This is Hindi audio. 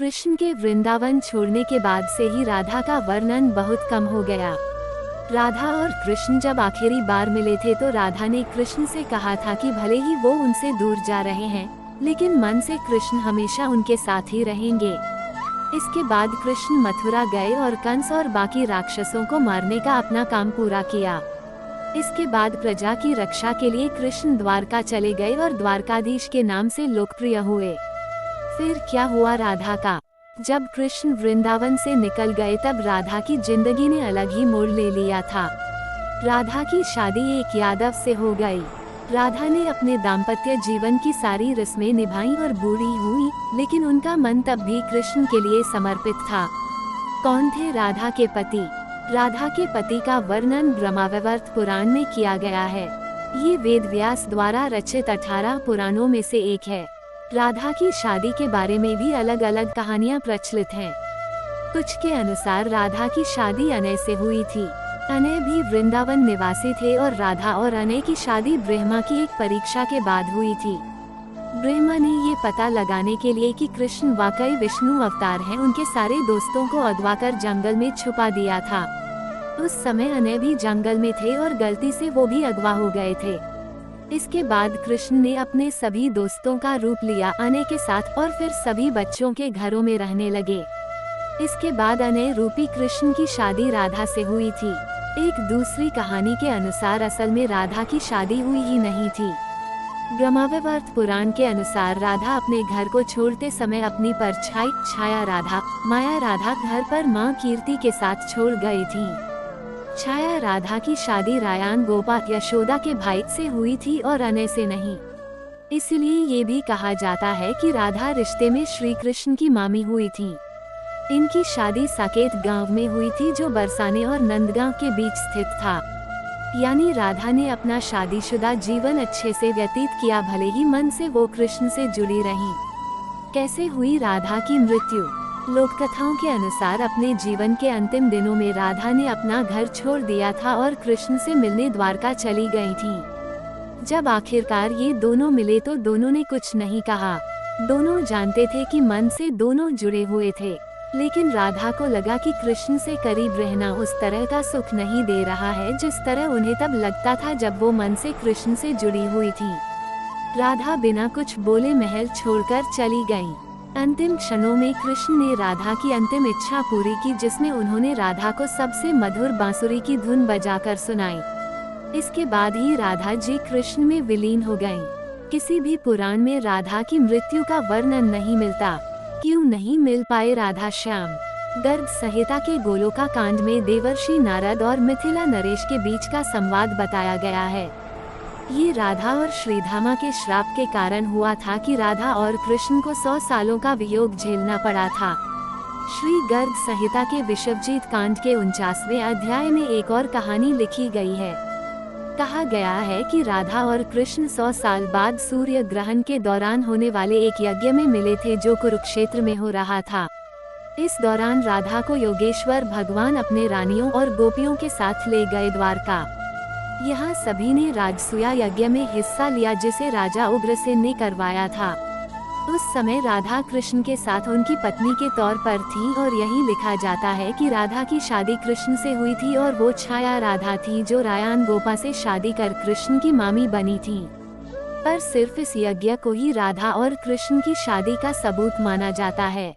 कृष्ण के वृंदावन छोड़ने के बाद से ही राधा का वर्णन बहुत कम हो गया। राधा और कृष्ण जब आखिरी बार मिले थे तो राधा ने कृष्ण से कहा था कि भले ही वो उनसे दूर जा रहे हैं, लेकिन मन से कृष्ण हमेशा उनके साथ ही रहेंगे। इसके बाद कृष्ण मथुरा गए और कंस और बाकी राक्षसों को मारने का अपना काम पूरा किया। इसके बाद प्रजा की रक्षा के लिए कृष्ण द्वारका चले गए और द्वारकाधीश के नाम से लोकप्रिय हुए। फिर क्या हुआ राधा का? जब कृष्ण वृंदावन से निकल गए तब राधा की जिंदगी ने अलग ही मोड़ ले लिया था। राधा की शादी एक यादव से हो गई। राधा ने अपने दाम्पत्य जीवन की सारी रस्में निभाई और बूढ़ी हुई, लेकिन उनका मन तब भी कृष्ण के लिए समर्पित था। कौन थे राधा के पति? राधा के पति का वर्णन ब्रह्मावैवर्त पुराण में किया गया है। ये वेद व्यास द्वारा रचित 18 पुराणों में से एक है। राधा की शादी के बारे में भी अलग अलग कहानियां प्रचलित हैं। कुछ के अनुसार राधा की शादी अनय से हुई थी। अनय भी वृंदावन निवासी थे और राधा और अनय की शादी ब्रह्मा की एक परीक्षा के बाद हुई थी। ब्रह्मा ने ये पता लगाने के लिए कि कृष्ण वाकई विष्णु अवतार हैं, उनके सारे दोस्तों को अगवा कर जंगल में छुपा दिया था। उस समय अनय भी जंगल में थे और गलती से वो भी अगवा हो गए थे। इसके बाद कृष्ण ने अपने सभी दोस्तों का रूप लिया अनय के साथ और फिर सभी बच्चों के घरों में रहने लगे। इसके बाद अनय रूपी कृष्ण की शादी राधा से हुई थी। एक दूसरी कहानी के अनुसार असल में राधा की शादी हुई ही नहीं थी। ब्रह्मावैवर्त पुराण के अनुसार राधा अपने घर को छोड़ते समय अपनी परछाई छाया राधा, माया राधा घर पर मां कीर्ति के साथ छोड़ गई थी। छाया राधा की शादी रायान गोपा यशोदा के भाई से हुई थी और अनय से नहीं। इसलिए ये भी कहा जाता है कि राधा रिश्ते में श्री कृष्ण की मामी हुई थी। इनकी शादी साकेत गांव में हुई थी जो बरसाने और नंदगांव के बीच स्थित था। यानी राधा ने अपना शादीशुदा जीवन अच्छे से व्यतीत किया, भले ही मन से वो कृष्ण से जुड़ी रहीं। कैसे हुई राधा की मृत्यु? लोककथाओं के अनुसार अपने जीवन के अंतिम दिनों में राधा ने अपना घर छोड़ दिया था और कृष्ण से मिलने द्वारका चली गई थी। जब आखिरकार ये दोनों मिले तो दोनों ने कुछ नहीं कहा। दोनों जानते थे कि मन से दोनों जुड़े हुए थे, लेकिन राधा को लगा कि कृष्ण से करीब रहना उस तरह का सुख नहीं दे रहा है जिस तरह उन्हें तब लगता था जब वो मन से कृष्ण से जुड़ी हुई थी। राधा बिना कुछ बोले महल छोड़कर चली गईं। अंतिम क्षणों में कृष्ण ने राधा की अंतिम इच्छा पूरी की, जिसमें उन्होंने राधा को सबसे मधुर बांसुरी की धुन बजाकर सुनाई। इसके बाद ही राधा जी कृष्ण में विलीन हो गईं। किसी भी पुराण में राधा की मृत्यु का वर्णन नहीं मिलता। क्यों नहीं मिल पाए राधा श्याम? गर्ग संहिता के गोलोका कांड में देवर्षि नारद और मिथिला नरेश के बीच का संवाद बताया गया है। ये राधा और श्रीधामा के श्राप के कारण हुआ था कि राधा और कृष्ण को 100 सालों का वियोग झेलना पड़ा था। श्री गर्ग संहिता के विश्वजीत कांड के 49वें अध्याय में एक और कहानी लिखी गई है। कहा गया है कि राधा और कृष्ण 100 साल बाद सूर्य ग्रहण के दौरान होने वाले एक यज्ञ में मिले थे जो कुरुक्षेत्र में हो रहा था। इस दौरान राधा को योगेश्वर भगवान अपने रानियों और गोपियों के साथ ले गए द्वारका। यहाँ सभी ने राजसूया यज्ञ में हिस्सा लिया जिसे राजा उग्रसेन ने करवाया था। उस समय राधा कृष्ण के साथ उनकी पत्नी के तौर पर थी और यही लिखा जाता है कि राधा की शादी कृष्ण से हुई थी और वो छाया राधा थी जो रायान गोपा से शादी कर कृष्ण की मामी बनी थी। पर सिर्फ इस यज्ञ को ही राधा और कृष्ण की शादी का सबूत माना जाता है।